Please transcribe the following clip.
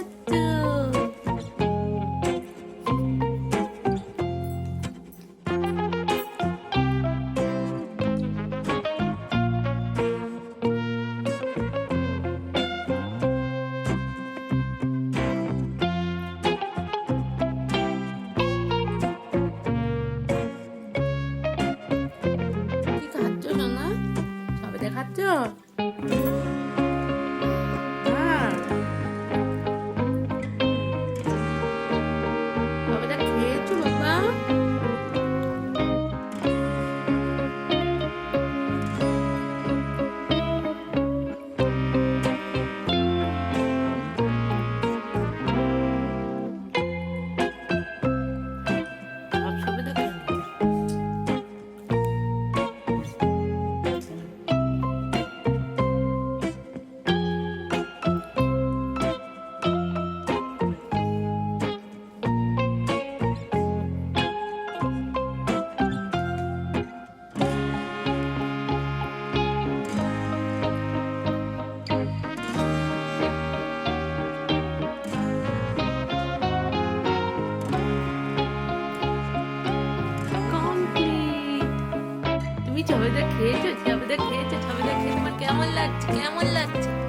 খাচ্ছ? কি খাচ্ছ সোনা? সবেদা খাচ্ছ? হ্যাঁ, সবেদা খেয়েছো বাবা? সব সবেদা খেয়ে নিয়েছে। কমপ্লিট। তুমি সবেদা খেয়েছো? সবেদা খেয়েছো? সবেদা খেয়ে তোমার কেমন লাগছে? কেমন লাগছে?